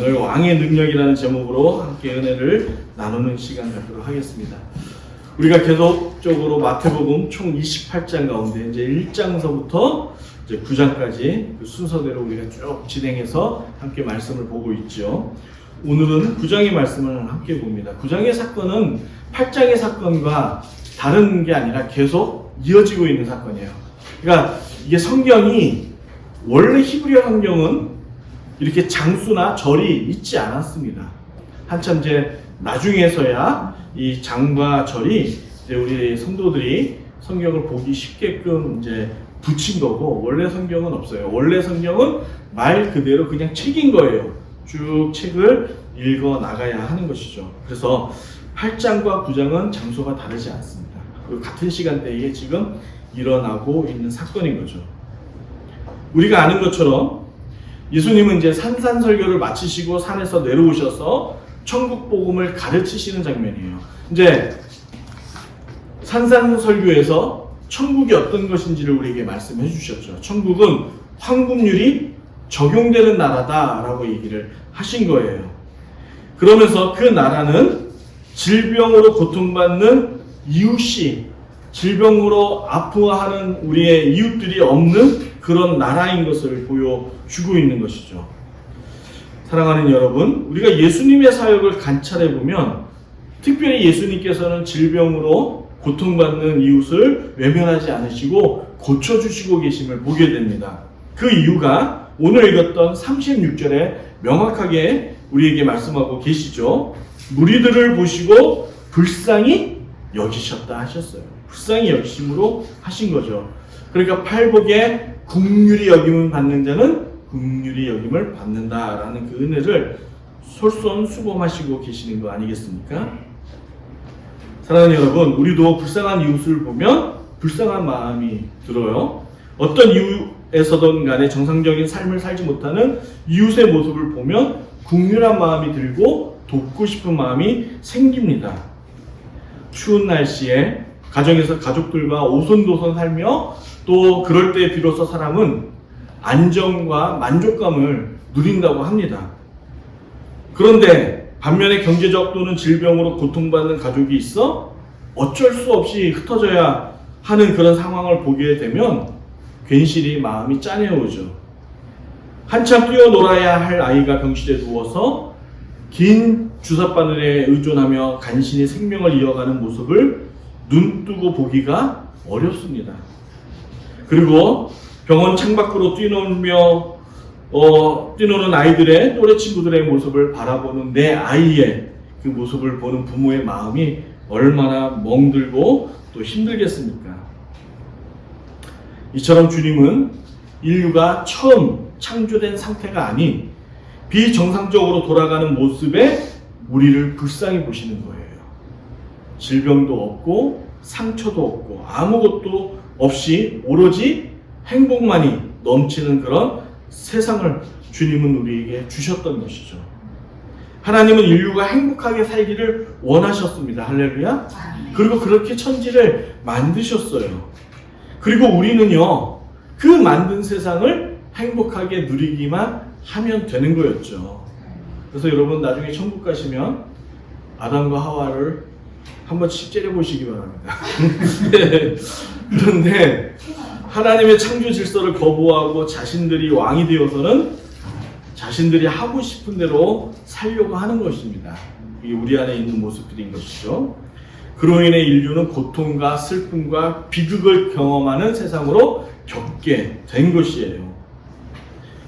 오늘 왕의 능력이라는 제목으로 함께 은혜를 나누는 시간 갖도록 하겠습니다. 우리가 계속적으로 마태복음 총 28장 가운데 이제 1장서부터 이제 9장까지 그 순서대로 우리가 쭉 진행해서 함께 말씀을 보고 있죠. 오늘은 9장의 말씀을 함께 봅니다. 9장의 사건은 8장의 사건과 다른 게 아니라 계속 이어지고 있는 사건이에요. 그러니까 이게 성경이 원래 히브리어 성경은 이렇게 장수나 절이 있지 않았습니다. 한참 이제 나중에서야 이 장과 절이 이제 우리 성도들이 성경을 보기 쉽게끔 이제 붙인 거고, 원래 성경은 없어요. 원래 성경은 말 그대로 그냥 책인 거예요. 쭉 책을 읽어 나가야 하는 것이죠. 그래서 8장과 9장은 장소가 다르지 않습니다. 그리고 같은 시간대에 지금 일어나고 있는 사건인 거죠. 우리가 아는 것처럼 예수님은 이제 산산설교를 마치시고 산에서 내려오셔서 천국 복음을 가르치시는 장면이에요. 이제 산산설교에서 천국이 어떤 것인지를 우리에게 말씀해 주셨죠. 천국은 황금률이 적용되는 나라다라고 얘기를 하신 거예요. 그러면서 그 나라는 질병으로 고통받는 이웃이, 질병으로 아파하는 우리의 이웃들이 없는 그런 나라인 것을 보여주고 있는 것이죠. 사랑하는 여러분, 우리가 예수님의 사역을 관찰해 보면 특별히 예수님께서는 질병으로 고통받는 이웃을 외면하지 않으시고 고쳐주시고 계심을 보게 됩니다. 그 이유가 오늘 읽었던 36절에 명확하게 우리에게 말씀하고 계시죠. 무리들을 보시고 불쌍히 여기셨다 하셨어요. 불쌍히 여기심으로 하신 거죠. 그러니까 팔복에 긍휼히 여김을 받는 자는 긍휼히 여김을 받는다라는 그 은혜를 솔선수범하시고 계시는 거 아니겠습니까? 사랑하는 여러분, 우리도 불쌍한 이웃을 보면 불쌍한 마음이 들어요. 어떤 이유에서든 간에 정상적인 삶을 살지 못하는 이웃의 모습을 보면 긍휼한 마음이 들고 돕고 싶은 마음이 생깁니다. 추운 날씨에 가정에서 가족들과 오손도손 살며 또 그럴 때 비로소 사람은 안정과 만족감을 누린다고 합니다. 그런데 반면에 경제적 또는 질병으로 고통받는 가족이 있어 어쩔 수 없이 흩어져야 하는 그런 상황을 보게 되면 괜시리 마음이 짠해오죠. 한참 뛰어놀아야 할 아이가 병실에 누워서 긴 주사바늘에 의존하며 간신히 생명을 이어가는 모습을 눈뜨고 보기가 어렵습니다. 그리고 병원 창밖으로 뛰노는 아이들의 또래 친구들의 모습을 바라보는 내 아이의 그 모습을 보는 부모의 마음이 얼마나 멍들고 또 힘들겠습니까? 이처럼 주님은 인류가 처음 창조된 상태가 아닌 비정상적으로 돌아가는 모습에 우리를 불쌍히 보시는 거예요. 질병도 없고 상처도 없고 아무것도 없이 오로지 행복만이 넘치는 그런 세상을 주님은 우리에게 주셨던 것이죠. 하나님은 인류가 행복하게 살기를 원하셨습니다. 할렐루야. 그리고 그렇게 천지를 만드셨어요. 그리고 우리는요, 그 만든 세상을 행복하게 누리기만 하면 되는 거였죠. 그래서 여러분 나중에 천국 가시면 아담과 하와를 한 번씩 째려보시기 바랍니다. 그런데 하나님의 창조 질서를 거부하고 자신들이 왕이 되어서는 자신들이 하고 싶은 대로 살려고 하는 것입니다. 이게 우리 안에 있는 모습들인 것이죠. 그로 인해 인류는 고통과 슬픔과 비극을 경험하는 세상으로 겪게 된 것이에요.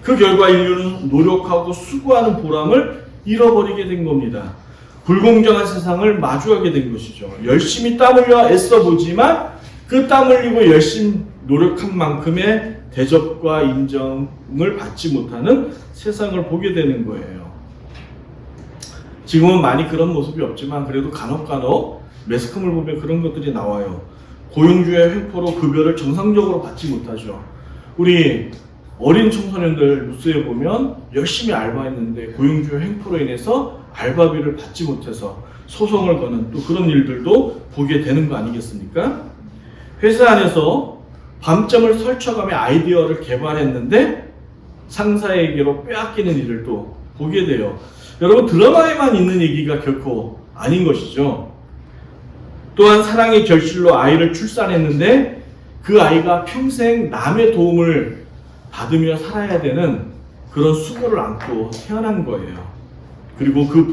그 결과 인류는 노력하고 수고하는 보람을 잃어버리게 된 겁니다. 불공정한 세상을 마주하게 된 것이죠. 열심히 땀 흘려 애써보지만 그 땀 흘리고 열심히 노력한 만큼의 대접과 인정을 받지 못하는 세상을 보게 되는 거예요. 지금은 많이 그런 모습이 없지만 그래도 간혹 매스컴을 보면 그런 것들이 나와요. 고용주의 횡포로 급여를 정상적으로 받지 못하죠. 우리 어린 청소년들 뉴스에 보면 열심히 알바했는데 고용주의 횡포로 인해서 알바비를 받지 못해서 소송을 거는 또 그런 일들도 보게 되는 거 아니겠습니까? 회사 안에서 밤잠을 설쳐가며 아이디어를 개발했는데 상사에게로 빼앗기는 일을 또 보게 돼요. 여러분, 드라마에만 있는 얘기가 결코 아닌 것이죠. 또한 사랑의 결실로 아이를 출산했는데 그 아이가 평생 남의 도움을 받으며 살아야 되는 그런 수고를 안고 태어난 거예요. 그리고 그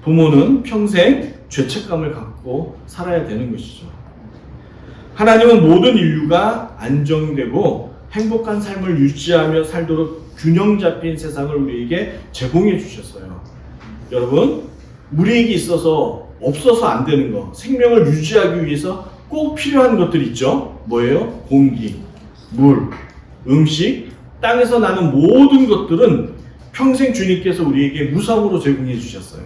부모는 평생 죄책감을 갖고 살아야 되는 것이죠. 하나님은 모든 인류가 안정되고 행복한 삶을 유지하며 살도록 균형 잡힌 세상을 우리에게 제공해 주셨어요. 여러분, 우리에게 있어서 없어서 안 되는 거, 생명을 유지하기 위해서 꼭 필요한 것들 있죠? 뭐예요? 공기, 물, 음식, 땅에서 나는 모든 것들은 평생 주님께서 우리에게 무상으로 제공해 주셨어요.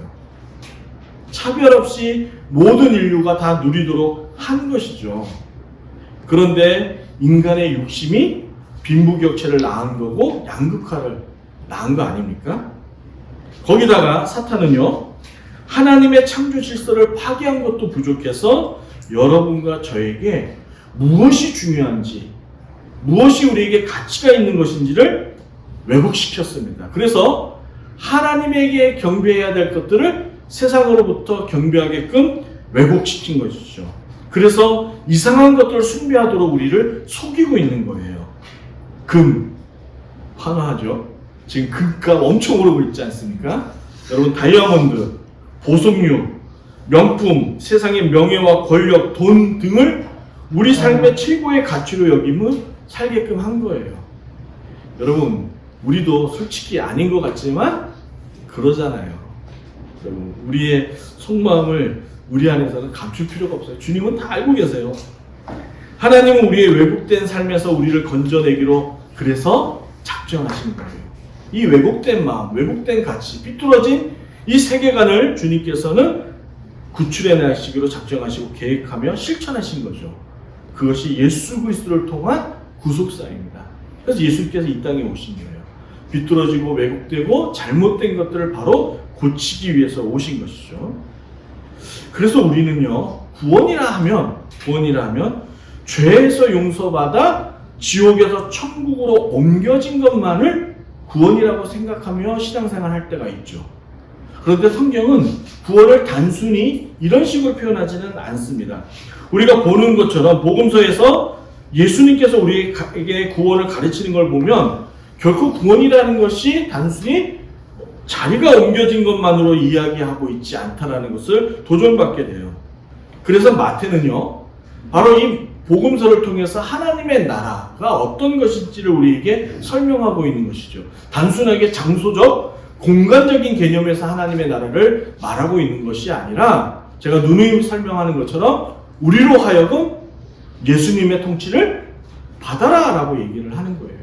차별 없이 모든 인류가 다 누리도록 한 것이죠. 그런데 인간의 욕심이 빈부격차를 낳은 거고 양극화를 낳은 거 아닙니까? 거기다가 사탄은요, 하나님의 창조 질서를 파괴한 것도 부족해서 여러분과 저에게 무엇이 중요한지, 무엇이 우리에게 가치가 있는 것인지를 왜곡시켰습니다. 그래서 하나님에게 경배해야 될 것들을 세상으로부터 경배하게끔 왜곡시킨 것이죠. 그래서 이상한 것들을 숭배하도록 우리를 속이고 있는 거예요. 금, 환호하죠. 지금 금값 엄청 오르고 있지 않습니까? 여러분, 다이아몬드, 보석류, 명품, 세상의 명예와 권력, 돈 등을 우리 삶의 최고의 가치로 여김을 살게끔 한 거예요. 여러분, 우리도 솔직히 아닌 것 같지만 그러잖아요. 여러분, 우리의 속마음을 우리 안에서는 감출 필요가 없어요. 주님은 다 알고 계세요. 하나님은 우리의 왜곡된 삶에서 우리를 건져내기로 그래서 작정하신 거예요. 이 왜곡된 마음, 왜곡된 가치, 삐뚤어진 이 세계관을 주님께서는 구출해내시기로 작정하시고 계획하며 실천하신 거죠. 그것이 예수 그리스도를 통한 구속사입니다. 그래서 예수님께서 이 땅에 오신 거예요. 비뚤어지고 왜곡되고 잘못된 것들을 바로 고치기 위해서 오신 것이죠. 그래서 우리는요, 구원이라 하면 죄에서 용서받아 지옥에서 천국으로 옮겨진 것만을 구원이라고 생각하며 신앙생활 할 때가 있죠. 그런데 성경은 구원을 단순히 이런 식으로 표현하지는 않습니다. 우리가 보는 것처럼 복음서에서 예수님께서 우리에게 구원을 가르치는 걸 보면 결코 구원이라는 것이 단순히 자리가 옮겨진 것만으로 이야기하고 있지 않다는 것을 도전받게 돼요. 그래서 마태는요, 바로 이 복음서를 통해서 하나님의 나라가 어떤 것인지를 우리에게 설명하고 있는 것이죠. 단순하게 장소적, 공간적인 개념에서 하나님의 나라를 말하고 있는 것이 아니라 제가 누누이 설명하는 것처럼 우리로 하여금 예수님의 통치를 받아라 라고 얘기를 하는 거예요.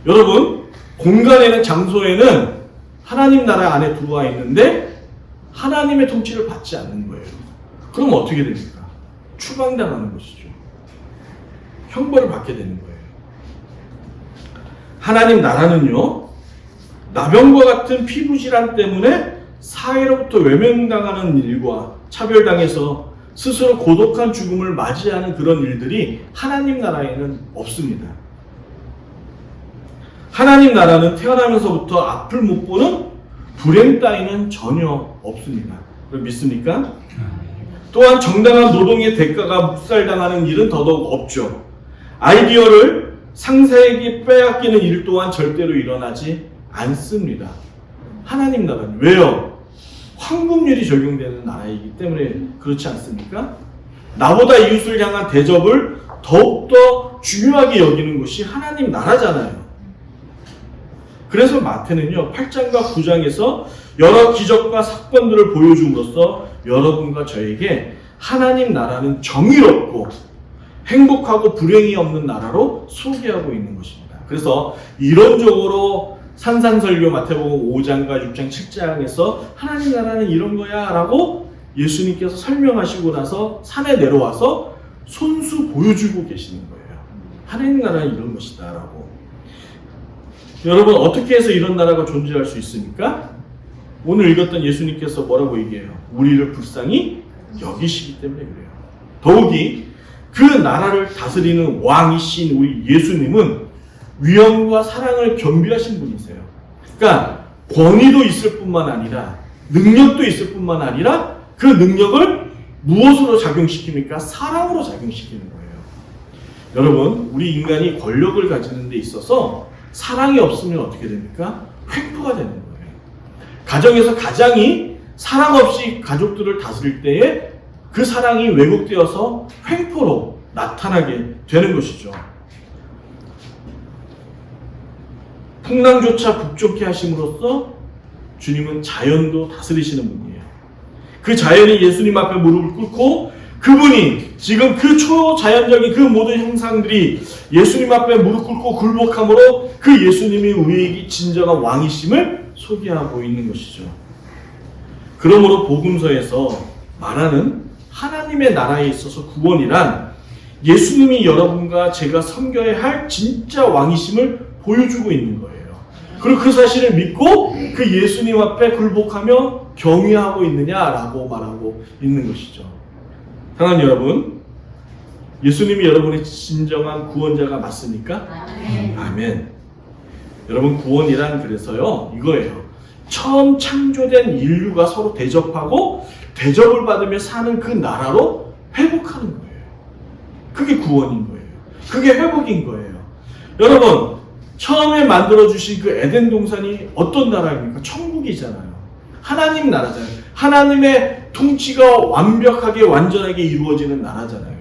여러분, 공간에는, 장소에는 하나님 나라 안에 들어와 있는데 하나님의 통치를 받지 않는 거예요. 그럼 어떻게 됩니까? 추방당하는 것이죠. 형벌을 받게 되는 거예요. 하나님 나라는요, 나병과 같은 피부질환 때문에 사회로부터 외면당하는 일과 차별당해서 스스로 고독한 죽음을 맞이하는 그런 일들이 하나님 나라에는 없습니다. 하나님 나라는 태어나면서부터 앞을 못 보는 불행 따위는 전혀 없습니다. 믿습니까? 또한 정당한 노동의 대가가 묵살당하는 일은 더더욱 없죠. 아이디어를 상사에게 빼앗기는 일 또한 절대로 일어나지 않습니다. 하나님 나라는 왜요? 황금률이 적용되는 나라이기 때문에 그렇지 않습니까? 나보다 이웃을 향한 대접을 더욱더 중요하게 여기는 것이 하나님 나라잖아요. 그래서 마태는요, 8장과 9장에서 여러 기적과 사건들을 보여줌으로써 여러분과 저에게 하나님 나라는 정의롭고 행복하고 불행이 없는 나라로 소개하고 있는 것입니다. 그래서 이론적으로 산상설교 마태복음 5장과 6장 7장에서 하나님 나라는 이런 거야 라고 예수님께서 설명하시고 나서 산에 내려와서 손수 보여주고 계시는 거예요. 하나님 나라는 이런 것이다 라고. 여러분, 어떻게 해서 이런 나라가 존재할 수 있습니까? 오늘 읽었던 예수님께서 뭐라고 얘기해요? 우리를 불쌍히 여기시기 때문에 그래요. 더욱이 그 나라를 다스리는 왕이신 우리 예수님은 위엄과 사랑을 겸비하신 분이세요. 그러니까 권위도 있을 뿐만 아니라 능력도 있을 뿐만 아니라 그 능력을 무엇으로 작용시킵니까? 사랑으로 작용시키는 거예요. 여러분, 우리 인간이 권력을 가지는 데 있어서 사랑이 없으면 어떻게 됩니까? 횡포가 되는 거예요. 가정에서 가장이 사랑 없이 가족들을 다스릴 때에 그 사랑이 왜곡되어서 횡포로 나타나게 되는 것이죠. 풍랑조차 북좋게 하심으로써 주님은 자연도 다스리시는 분이에요. 그 자연이 예수님 앞에 무릎을 꿇고 그분이 지금 그 초자연적인 그 모든 형상들이 예수님 앞에 무릎 꿇고 굴복함으로 그 예수님이 우리에게 진정한 왕이심을 소개하고 있는 것이죠. 그러므로 복음서에서 말하는 하나님의 나라에 있어서 구원이란 예수님이 여러분과 제가 섬겨야 할 진짜 왕이심을 보여주고 있는 거예요. 그리고 그 사실을 믿고 그 예수님 앞에 굴복하며 경외하고 있느냐라고 말하고 있는 것이죠. 사랑하는 여러분, 예수님이 여러분의 진정한 구원자가 맞습니까? 아멘. 아멘. 여러분, 구원이란 그래서요, 이거예요. 처음 창조된 인류가 서로 대접하고 대접을 받으며 사는 그 나라로 회복하는 거예요. 그게 구원인 거예요. 그게 회복인 거예요. 여러분, 처음에 만들어주신 그 에덴 동산이 어떤 나라입니까? 천국이잖아요. 하나님 나라잖아요. 하나님의 통치가 완벽하게 완전하게 이루어지는 나라잖아요.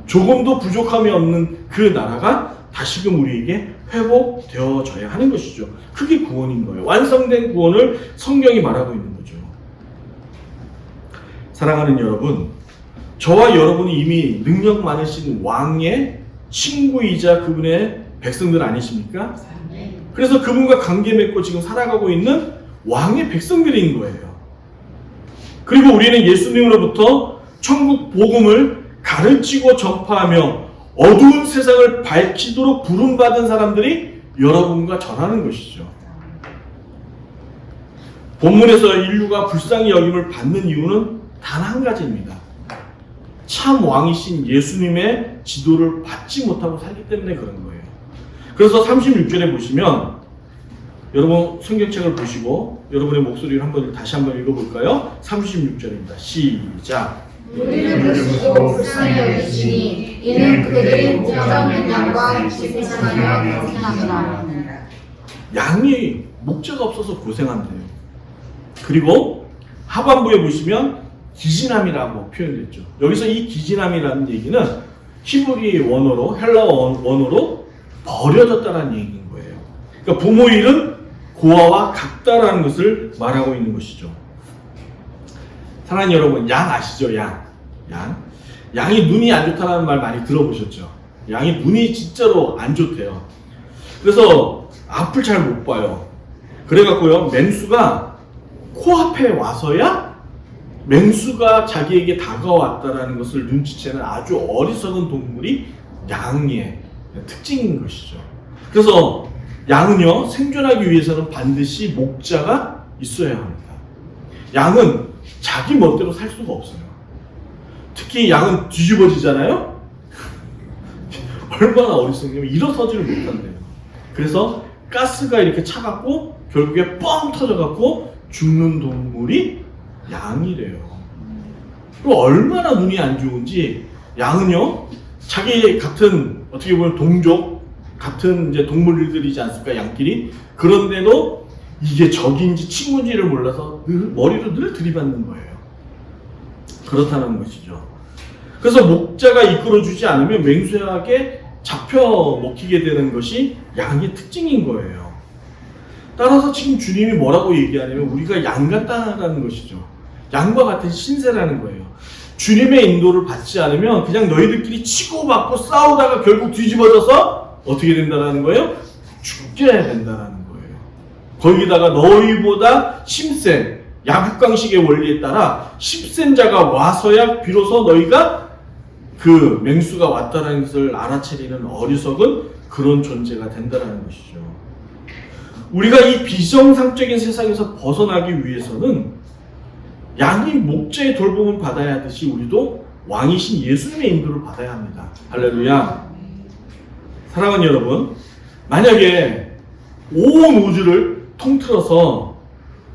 조금도 부족함이 없는 그 나라가 다시금 우리에게 회복되어져야 하는 것이죠. 그게 구원인 거예요. 완성된 구원을 성경이 말하고 있는 거죠. 사랑하는 여러분, 저와 여러분이 이미 능력 많으신 왕의 친구이자 그분의 백성들 아니십니까? 그래서 그분과 관계 맺고 지금 살아가고 있는 왕의 백성들인 거예요. 그리고 우리는 예수님으로부터 천국 복음을 가르치고 전파하며 어두운 세상을 밝히도록 부름받은 사람들이 여러분과 저라는 것이죠. 본문에서 인류가 불쌍히 여김을 받는 이유는 단 한 가지입니다. 참 왕이신 예수님의 지도를 받지 못하고 살기 때문에 그런 거예요. 그래서 36절에 보시면, 여러분 성경책을 보시고 여러분의 목소리를 다시 한번 읽어볼까요? 36절입니다. 시작. 우리를 보시고 불쌍히 여기시니 이는 그들이 목자 없는 양과 고생하며 고생합니다. 양이 목자가 없어서 고생한대요. 그리고 하반부에 보시면 기진함이라고 표현됐죠. 여기서 이 기진함이라는 얘기는 히브리 원어로, 헬라어 원어로 버려졌다는 얘기인 거예요. 그러니까 부모 일은 고아와 같다라는 것을 말하고 있는 것이죠. 사랑하는 여러분, 양 아시죠? 양이 눈이 안 좋다는 말 많이 들어보셨죠? 양이 눈이 진짜로 안 좋대요. 그래서 앞을 잘 못 봐요. 그래갖고요, 맹수가 코앞에 와서야 맹수가 자기에게 다가왔다라는 것을 눈치채는 아주 어리석은 동물이 양의 특징인 것이죠. 그래서 양은요, 생존하기 위해서는 반드시 목자가 있어야 합니다. 양은 자기 멋대로 살 수가 없어요. 특히 양은 뒤집어지잖아요? 얼마나 어리석냐면 일어서지를 못한대요. 그래서 가스가 이렇게 차갖고 결국에 뻥 터져갖고 죽는 동물이 양이래요. 그리고 얼마나 눈이 안 좋은지, 양은요, 자기 같은 어떻게 보면 동족 같은 이제 동물들이지 않습니까? 양끼리. 그런데도 이게 적인지 친구인지를 몰라서 머리로 늘 들이받는 거예요. 그렇다는 것이죠. 그래서 목자가 이끌어주지 않으면 맹수에게 잡혀 먹히게 되는 것이 양의 특징인 거예요. 따라서 지금 주님이 뭐라고 얘기하냐면 우리가 양 같다는 것이죠. 양과 같은 신세라는 거예요. 주님의 인도를 받지 않으면 그냥 너희들끼리 치고받고 싸우다가 결국 뒤집어져서 어떻게 된다는 거예요? 죽게 된다는 거예요. 거기다가 너희보다 힘센 야국강식의 원리에 따라 힘센 자가 와서야 비로소 너희가 그 맹수가 왔다는 것을 알아차리는 어리석은 그런 존재가 된다는 것이죠. 우리가 이 비정상적인 세상에서 벗어나기 위해서는 양이 목자의 돌봄을 받아야 하듯이 우리도 왕이신 예수님의 인도를 받아야 합니다. 할렐루야. 사랑하는 여러분, 만약에 온 우주를 통틀어서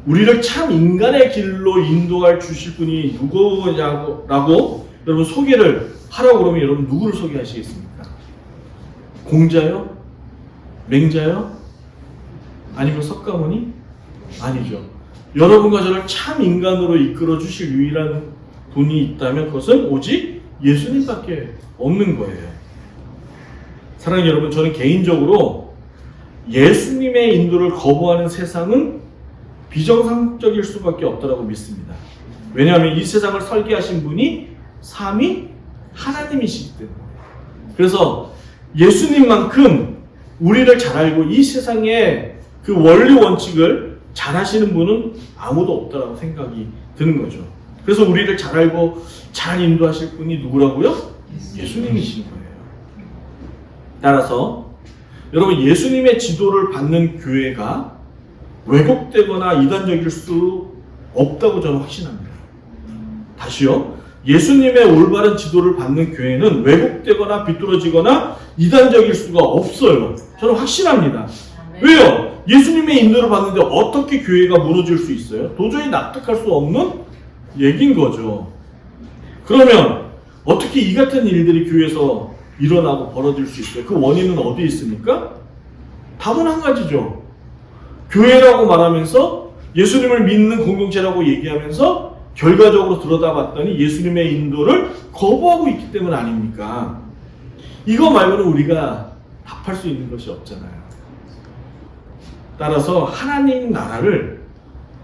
우리를 참 인간의 길로 인도할 주실 분이 누구냐고 여러분 소개를 하라고 그러면 여러분 누구를 소개하시겠습니까? 공자요? 맹자요? 아니면 석가모니? 아니죠. 여러분과 저를 참 인간으로 이끌어 주실 유일한 분이 있다면 그것은 오직 예수님밖에 없는 거예요. 사랑하는 여러분, 저는 개인적으로 예수님의 인도를 거부하는 세상은 비정상적일 수밖에 없다고 믿습니다. 왜냐하면 이 세상을 설계하신 분이 삼위 하나님이시기 때문에. 그래서 예수님만큼 우리를 잘 알고 이 세상의 그 원리 원칙을 잘 하시는 분은 아무도 없다라고 생각이 드는 거죠. 그래서 우리를 잘 알고 잘 인도하실 분이 누구라고요? 예수님이신 거예요. 따라서 여러분, 예수님의 지도를 받는 교회가 왜곡되거나 이단적일 수 없다고 저는 확신합니다. 다시요. 예수님의 올바른 지도를 받는 교회는 왜곡되거나 비뚤어지거나 이단적일 수가 없어요. 저는 확신합니다. 왜요? 예수님의 인도를 받는데 어떻게 교회가 무너질 수 있어요? 도저히 납득할 수 없는 얘기인 거죠. 그러면 어떻게 이 같은 일들이 교회에서 일어나고 벌어질 수 있어요? 그 원인은 어디에 있습니까? 답은 한 가지죠. 교회라고 말하면서 예수님을 믿는 공동체라고 얘기하면서 결과적으로 들여다봤더니 예수님의 인도를 거부하고 있기 때문 아닙니까? 이거 말고는 우리가 답할 수 있는 것이 없잖아요. 따라서 하나님 나라를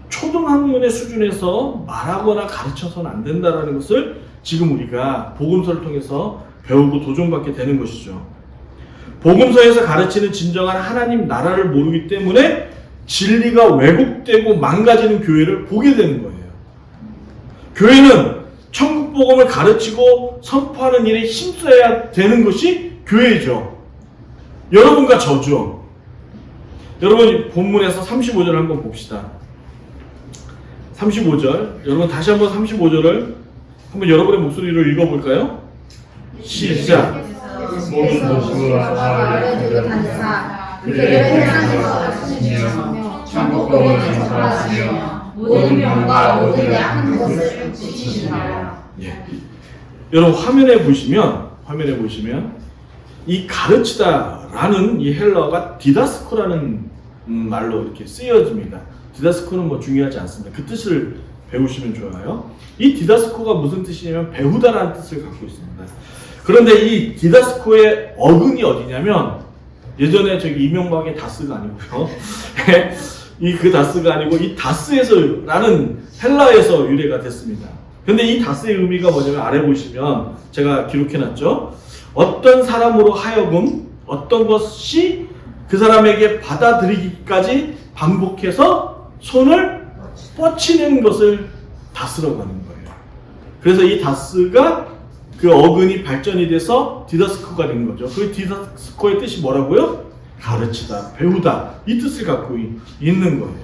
초등학문의 수준에서 말하거나 가르쳐서는 안 된다는 것을 지금 우리가 복음서를 통해서 배우고 도전받게 되는 것이죠. 복음서에서 가르치는 진정한 하나님 나라를 모르기 때문에 진리가 왜곡되고 망가지는 교회를 보게 되는 거예요. 교회는 천국 복음을 가르치고 선포하는 일에 힘써야 되는 것이 교회죠. 여러분과 저죠. 여러분, 본문에서 35절을 한번 봅시다. 35절, 여러분 다시 한번 35절을 한번 여러분의 목소리로 읽어볼까요? 시작. 모든 것으로 알려주고 단사 그들을 세상에서 하시며 천국 복음을 전하시며 모든 병과 모든 약한 것을 고치시나요. 예. 여러분 화면에 보시면 이 가르치다라는 이 헬라어가 디다스코라는 말로 이렇게 쓰여집니다. 디다스코는 뭐 중요하지 않습니다. 그 뜻을 배우시면 좋아요. 이 디다스코가 무슨 뜻이냐면 배우다라는 뜻을 갖고 있습니다. 그런데 이 디다스코의 어근이 어디냐면 예전에 저기 이명박의 다스가 아니고요. 이 그 다스가 아니고 이 다스에서라는 헬라에서 유래가 됐습니다. 근데 이 다스의 의미가 뭐냐면 아래 보시면 제가 기록해놨죠. 어떤 사람으로 하여금 어떤 것이 그 사람에게 받아들이기까지 반복해서 손을 뻗치는 것을 다스라고 하는 거예요. 그래서 이 다스가 그 어근이 발전이 돼서 디다스코가 된 거죠. 그 디다스코의 뜻이 뭐라고요? 가르치다, 배우다, 이 뜻을 갖고 있는 거예요.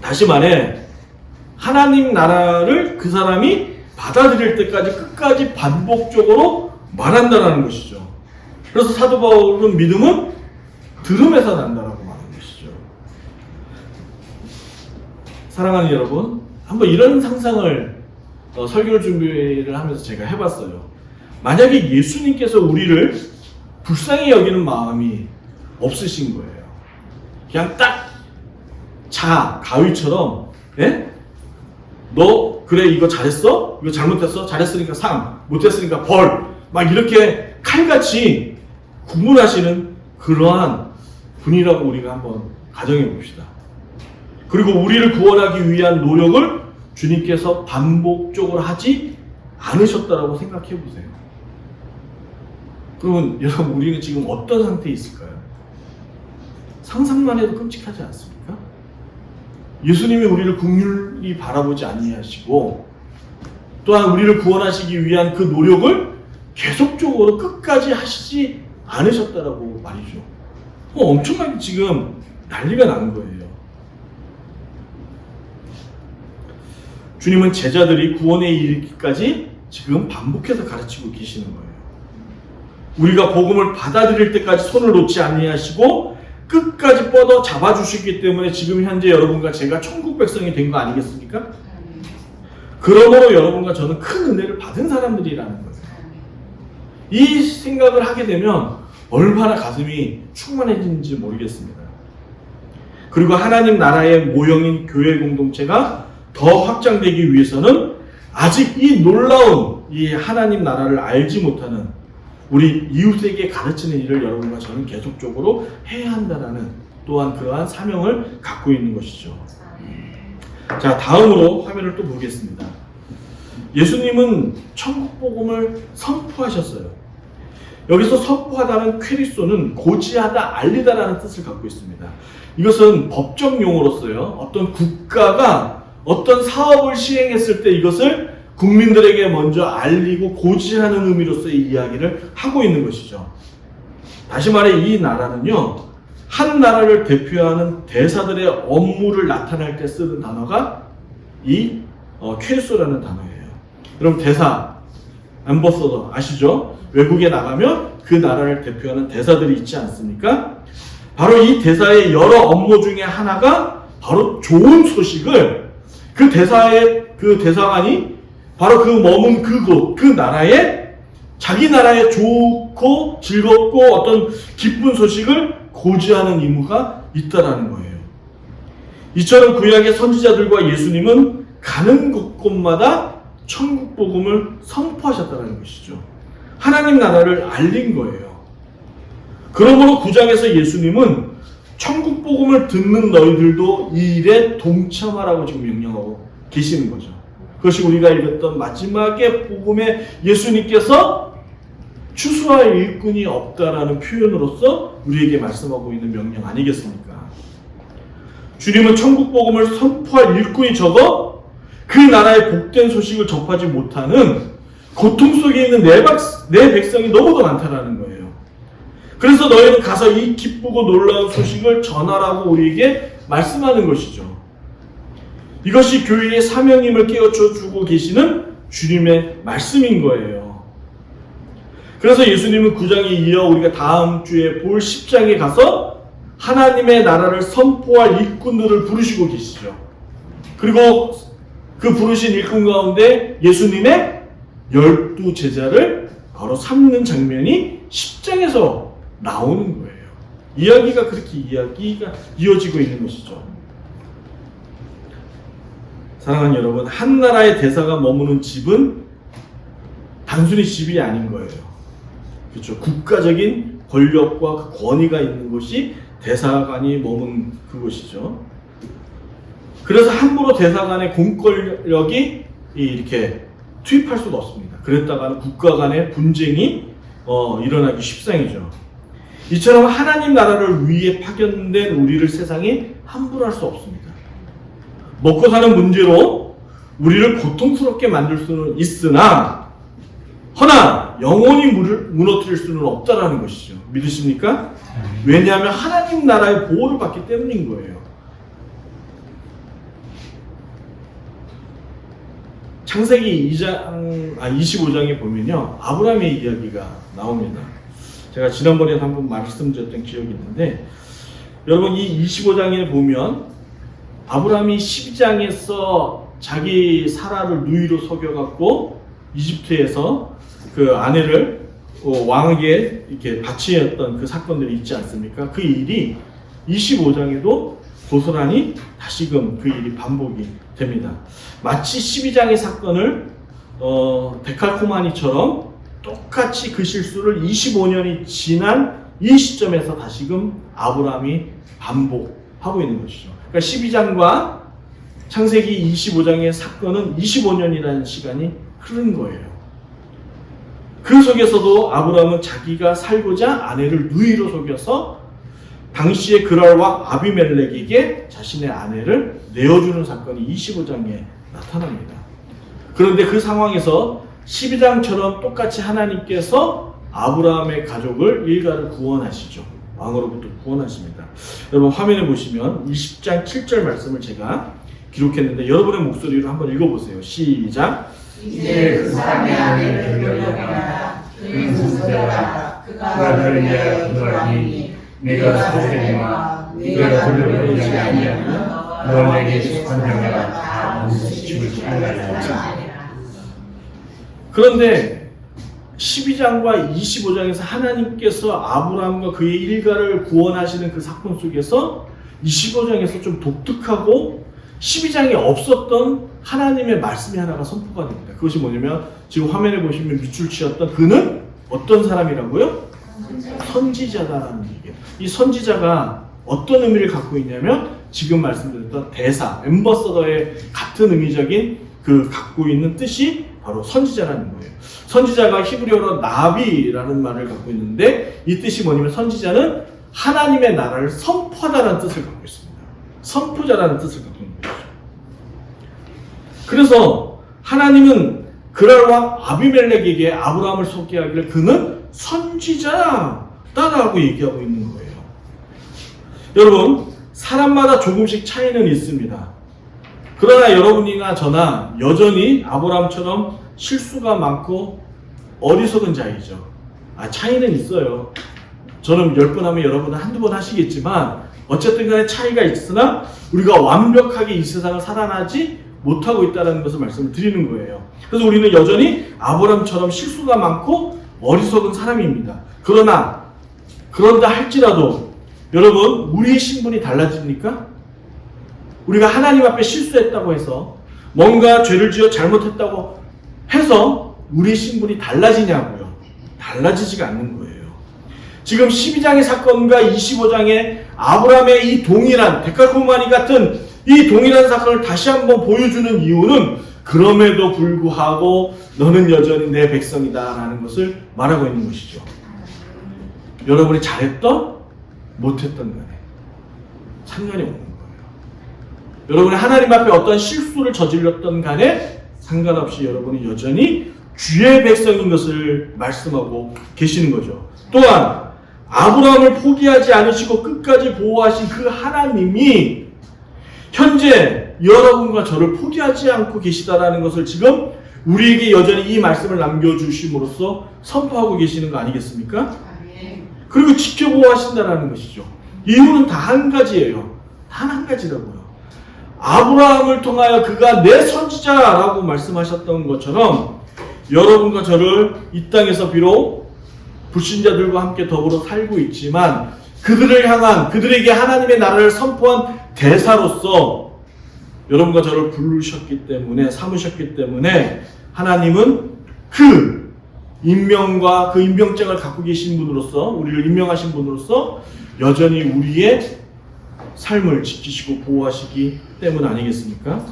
다시 말해 하나님 나라를 그 사람이 받아들일 때까지 끝까지 반복적으로 말한다는 것이죠. 그래서 사도 바울은 믿음은 들음에서 난다라고 말하는 것이죠. 사랑하는 여러분, 한번 이런 상상을 설교 준비를 하면서 제가 해봤어요. 만약에 예수님께서 우리를 불쌍히 여기는 마음이 없으신 거예요. 그냥 딱 가위처럼, 예? 너 그래 이거 잘했어? 이거 잘못했어? 잘했으니까 상, 못했으니까 벌, 막 이렇게 칼같이 구분하시는 그러한 분이라고 우리가 한번 가정해 봅시다. 그리고 우리를 구원하기 위한 노력을 주님께서 반복적으로 하지 않으셨다라고 생각해 보세요. 그러면 여러분, 우리는 지금 어떤 상태에 있을까요? 상상만 해도 끔찍하지 않습니까? 예수님이 우리를 긍휼히 바라보지 아니하시고 또한 우리를 구원하시기 위한 그 노력을 계속적으로 끝까지 하시지 않으셨다라고 말이죠. 엄청나게 지금 난리가 난 거예요. 주님은 제자들이 구원에 이르기까지 지금 반복해서 가르치고 계시는 거예요. 우리가 복음을 받아들일 때까지 손을 놓지 아니하시고 끝까지 뻗어 잡아주시기 때문에 지금 현재 여러분과 제가 천국 백성이 된 거 아니겠습니까? 그러므로 여러분과 저는 큰 은혜를 받은 사람들이라는 거예요. 이 생각을 하게 되면 얼마나 가슴이 충만해지는지 모르겠습니다. 그리고 하나님 나라의 모형인 교회 공동체가 더 확장되기 위해서는 아직 이 놀라운 이 하나님 나라를 알지 못하는 우리 이웃에게 가르치는 일을 여러분과 저는 계속적으로 해야 한다는 또한 그러한 사명을 갖고 있는 것이죠. 자, 다음으로 화면을 또 보겠습니다. 예수님은 천국 복음을 선포하셨어요. 여기서 선포하다는 퀘리소는 고지하다, 알리다라는 뜻을 갖고 있습니다. 이것은 법적 용어로서요, 어떤 국가가 어떤 사업을 시행했을 때 이것을 국민들에게 먼저 알리고 고지하는 의미로서의 이야기를 하고 있는 것이죠. 다시 말해 이 나라는요, 한 나라를 대표하는 대사들의 업무를 나타낼 때 쓰는 단어가 이 퀘리소라는 단어예요. 그럼 대사, 앰버서더 아시죠? 외국에 나가면 그 나라를 대표하는 대사들이 있지 않습니까? 바로 이 대사의 여러 업무 중에 하나가 바로 좋은 소식을 그 대사관이 바로 그 머문 그곳, 그 나라에 자기 나라에 좋고 즐겁고 어떤 기쁜 소식을 고지하는 의무가 있다라는 거예요. 이처럼 구약의 선지자들과 예수님은 가는 곳곳마다 천국 복음을 선포하셨다는 것이죠. 하나님 나라를 알린 거예요. 그러므로 9장에서 예수님은 천국 복음을 듣는 너희들도 이 일에 동참하라고 지금 명령하고 계시는 거죠. 그것이 우리가 읽었던 마지막의 복음에 예수님께서 추수할 일꾼이 없다라는 표현으로서 우리에게 말씀하고 있는 명령 아니겠습니까? 주님은 천국 복음을 선포할 일꾼이 적어 그 나라의 복된 소식을 접하지 못하는 고통 속에 있는 내 백성이 너무도 많다라는 거예요. 그래서 너희는 가서 이 기쁘고 놀라운 소식을 전하라고 우리에게 말씀하는 것이죠. 이것이 교회의 사명임을 깨우쳐 주고 계시는 주님의 말씀인 거예요. 그래서 예수님은 9장에 이어 우리가 다음 주에 볼 10장에 가서 하나님의 나라를 선포할 일꾼들을 부르시고 계시죠. 그리고 그 부르신 일꾼 가운데 예수님의 12제자를 바로 삼는 장면이 10장에서 나오는 거예요. 이야기가 그렇게 이어지고 있는 것이죠. 사랑하는 여러분, 한 나라의 대사가 머무는 집은 단순히 집이 아닌 거예요. 그렇죠. 국가적인 권력과 그 권위가 있는 곳이 대사관이 머문 그곳이죠. 그래서 함부로 대사관의 공권력이 이렇게 투입할 수가 없습니다. 그랬다가는 국가 간의 분쟁이 일어나기 십상이죠. 이처럼 하나님 나라를 위해 파견된 우리를 세상에 함부로 할 수 없습니다. 먹고 사는 문제로 우리를 고통스럽게 만들 수는 있으나 허나 영원히 무너뜨릴 수는 없다라는 것이죠. 믿으십니까? 왜냐하면 하나님 나라의 보호를 받기 때문인 거예요. 창세기 25장에 보면요, 아브라함의 이야기가 나옵니다. 제가 지난번에 한번 말씀드렸던 기억이 있는데, 여러분 이 25장에 보면 아브라함이 12장에서 자기 사라를 누이로 속여갖고 이집트에서 그 아내를 왕에게 이렇게 바치었던 그 사건들이 있지 않습니까? 그 일이 25장에도 고스란히 다시금 그 일이 반복이 됩니다. 마치 12장의 사건을 데칼코마니처럼 똑같이 그 실수를 25년이 지난 이 시점에서 다시금 아브라함이 반복하고 있는 것이죠. 그러니까 12장과 창세기 25장의 사건은 25년이라는 시간이 흐른 거예요. 그 속에서도 아브라함은 자기가 살고자 아내를 누이로 속여서 당시의 그랄 왕 아비멜렉에게 자신의 아내를 내어주는 사건이 25장에 나타납니다. 그런데 그 상황에서 12장처럼 똑같이 하나님께서 아브라함의 가족을 일가를 구원하시죠. 왕으로부터 구원하십니다. 여러분 화면에 보시면 20장 7절 말씀을 제가 기록했는데 여러분의 목소리로 한번 읽어보세요. 시작. 이제 그 사람의 아내를 돌려보내라. 그는 무서워라. 그가 너를 위하여 기도하니 네가 사실이와 네가 돌려보지 아니하면 너에게 속한 자가 다 죽을 살라야. 그런데 12장과 25장에서 하나님께서 아브라함과 그의 일가를 구원하시는 그 사건 속에서 25장에서 좀 독특하고 12장에 없었던 하나님의 말씀이 하나가 선포가 됩니다. 그것이 뭐냐면 지금 화면에 보시면 밑줄 치었던 그는 어떤 사람이라고요? 선지자다라는 얘기예요. 이 선지자가 어떤 의미를 갖고 있냐면 지금 말씀드렸던 대사, 엠버서더의 같은 의미적인 그 갖고 있는 뜻이 바로 선지자라는 거예요. 선지자가 히브리어로 나비라는 말을 갖고 있는데 이 뜻이 뭐냐면 선지자는 하나님의 나라를 선포하다라는 뜻을 갖고 있습니다. 선포자라는 뜻을 갖고 있는 거죠. 그래서 하나님은 그랄 왕 아비멜렉에게 아브라함을 소개하기를 그는 선지자다라고 얘기하고 있는 거예요. 여러분, 사람마다 조금씩 차이는 있습니다. 그러나 여러분이나 저나 여전히 아브라함처럼 실수가 많고 어리석은 자이죠. 차이는 있어요. 저는 10번 하면 여러분은 한두 번 하시겠지만 어쨌든 간에 차이가 있으나 우리가 완벽하게 이 세상을 살아나지 못하고 있다는 것을 말씀을 드리는 거예요. 그래서 우리는 여전히 아브라함처럼 실수가 많고 어리석은 사람입니다. 그런다 할지라도 여러분, 우리의 신분이 달라집니까? 우리가 하나님 앞에 실수했다고 해서 뭔가 죄를 지어 잘못했다고 해서 우리의 신분이 달라지냐고요. 달라지지가 않는 거예요. 지금 12장의 사건과 25장의 아브라함의 이 동일한 데칼코마니 같은 이 동일한 사건을 다시 한번 보여주는 이유는 그럼에도 불구하고 너는 여전히 내 백성이다 라는 것을 말하고 있는 것이죠. 여러분이 잘했던 못했던 간에 상관이 없는 거예요. 여러분이 하나님 앞에 어떤 실수를 저질렀던 간에 상관없이 여러분이 여전히 주의 백성인 것을 말씀하고 계시는 거죠. 또한 아브라함을 포기하지 않으시고 끝까지 보호하신 그 하나님이 현재 여러분과 저를 포기하지 않고 계시다라는 것을 지금 우리에게 여전히 이 말씀을 남겨주심으로써 선포하고 계시는 거 아니겠습니까? 그리고 지켜보호하신다라는 것이죠. 이유는 다 한 가지예요. 단 한 가지라고요. 아브라함을 통하여 그가 내 선지자라고 말씀하셨던 것처럼 여러분과 저를 이 땅에서 비록 불신자들과 함께 더불어 살고 있지만 그들에게 하나님의 나라를 선포한 대사로서 여러분과 저를 부르셨기 때문에 삼으셨기 때문에 하나님은 그 임명과 그 임명장을 갖고 계신 분으로서 우리를 임명하신 분으로서 여전히 우리의 삶을 지키시고 보호하시기 때문 아니겠습니까?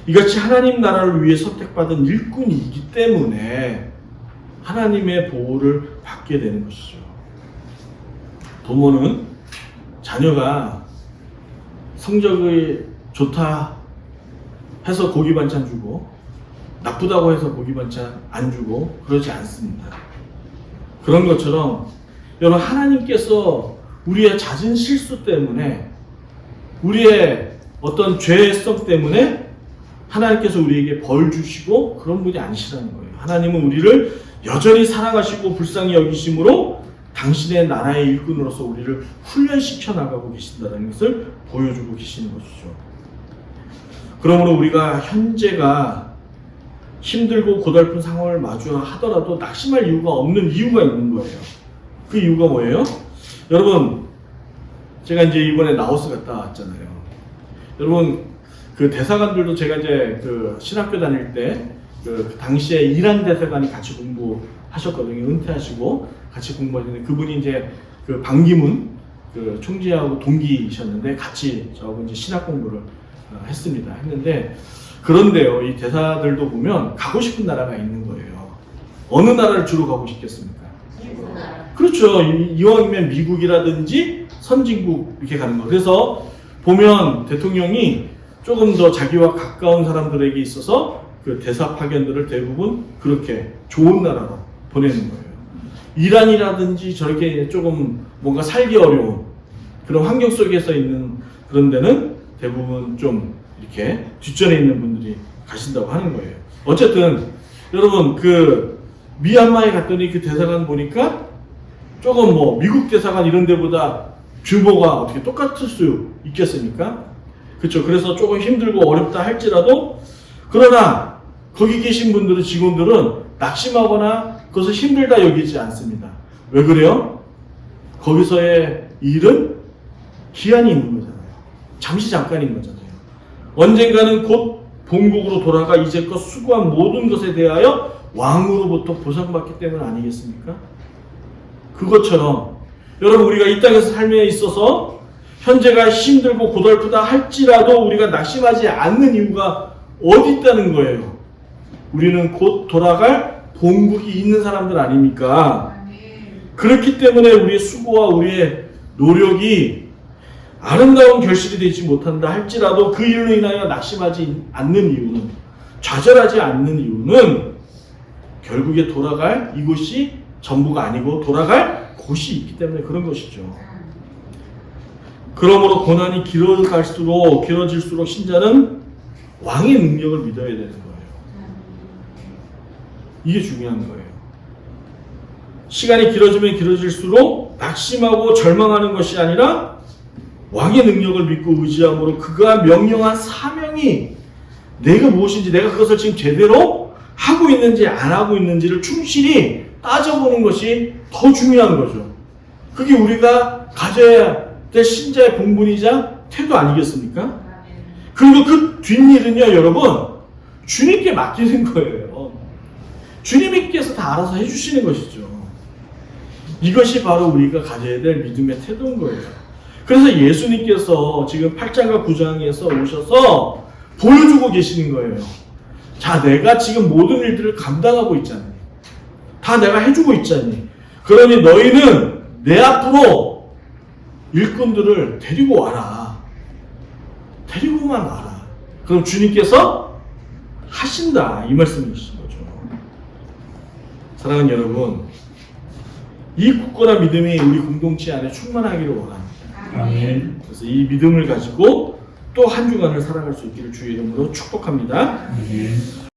이같이 하나님 나라를 위해 선택받은 일꾼이기 때문에 하나님의 보호를 받게 되는 것이죠. 부모는 자녀가 성적이 좋다 해서 고기 반찬 주고 나쁘다고 해서 고기 반찬 안 주고 그러지 않습니다. 그런 것처럼 여러분, 하나님께서 우리의 잦은 실수 때문에 우리의 어떤 죄성 때문에 하나님께서 우리에게 벌 주시고 그런 분이 아니시라는 거예요. 하나님은 우리를 여전히 사랑하시고 불쌍히 여기심으로 당신의 나라의 일꾼으로서 우리를 훈련시켜 나가고 계신다는 것을 보여주고 계시는 것이죠. 그러므로 우리가 현재가 힘들고 고달픈 상황을 마주하더라도 낙심할 이유가 없는 이유가 있는 거예요. 그 이유가 뭐예요? 여러분, 제가 이제 이번에 라오스 갔다 왔잖아요. 여러분, 그 대사관들도 제가 이제 그 신학교 다닐 때 그 당시에 이란 대사관이 같이 공부하셨거든요. 은퇴하시고 같이 공부하셨는데 그분이 이제 그 반기문 그 총재하고 동기이셨는데 같이 저하고 이제 신학 공부를 했는데 그런데요, 이 대사들도 보면 가고 싶은 나라가 있는 거예요. 어느 나라를 주로 가고 싶겠습니까? 그렇죠. 이왕이면 미국이라든지 선진국 이렇게 가는 거. 그래서 보면 대통령이 조금 더 자기와 가까운 사람들에게 있어서 그 대사 파견들을 대부분 그렇게 좋은 나라로 보내는 거예요. 이란이라든지 저렇게 조금 뭔가 살기 어려운 그런 환경 속에서 있는 그런 데는 대부분 좀 이렇게 뒷전에 있는 분들이 가신다고 하는 거예요. 어쨌든 여러분, 그 미얀마에 갔더니 그 대사관 보니까 조금 뭐 미국 대사관 이런 데보다 규모가 어떻게 똑같을 수 있겠습니까? 그렇죠. 그래서 조금 힘들고 어렵다 할지라도 그러나 거기 계신 분들은 직원들은 낙심하거나 그것을 힘들다 여기지 않습니다. 왜 그래요? 거기서의 일은 기한이 있는 거잖아요. 잠시 잠깐인 거잖아요. 언젠가는 곧 본국으로 돌아가 이제껏 수고한 모든 것에 대하여 왕으로부터 보상받기 때문 아니겠습니까? 그것처럼 여러분 우리가 이 땅에서 삶에 있어서 현재가 힘들고 고달프다 할지라도 우리가 낙심하지 않는 이유가 어디 있다는 거예요? 우리는 곧 돌아갈 본국이 있는 사람들 아닙니까? 그렇기 때문에 우리의 수고와 우리의 노력이 아름다운 결실이 되지 못한다 할지라도 그 일로 인하여 낙심하지 않는 이유는, 좌절하지 않는 이유는 결국에 돌아갈 이곳이 전부가 아니고 돌아갈 곳이 있기 때문에 그런 것이죠. 그러므로 고난이 길어질수록 신자는 왕의 능력을 믿어야 되는 거예요. 이게 중요한 거예요. 시간이 길어지면 길어질수록 낙심하고 절망하는 것이 아니라 왕의 능력을 믿고 의지함으로 그가 명령한 사명이 내가 무엇인지, 내가 그것을 지금 제대로 하고 있는지 안 하고 있는지를 충실히 따져보는 것이 더 중요한 거죠. 그게 우리가 가져야 될 신자의 본분이자 태도 아니겠습니까? 그리고 그 뒷일은요, 여러분, 주님께 맡기는 거예요. 주님께서 다 알아서 해주시는 것이죠. 이것이 바로 우리가 가져야 될 믿음의 태도인 거예요. 그래서 예수님께서 지금 8장과 9장에서 오셔서 보여주고 계시는 거예요. 자, 내가 지금 모든 일들을 감당하고 있잖니. 다 내가 해주고 있잖니. 그러니 너희는 내 앞으로 일꾼들을 데리고 와라. 데리고만 와라. 그럼 주님께서 하신다. 이 말씀이신 거죠. 사랑하는 여러분, 이 굳건한 믿음이 우리 공동체 안에 충만하기를 원합니다. 아멘. 그래서 이 믿음을 가지고 또 한 주간을 살아갈 수 있기를 주의 이름으로 축복합니다. 아멘.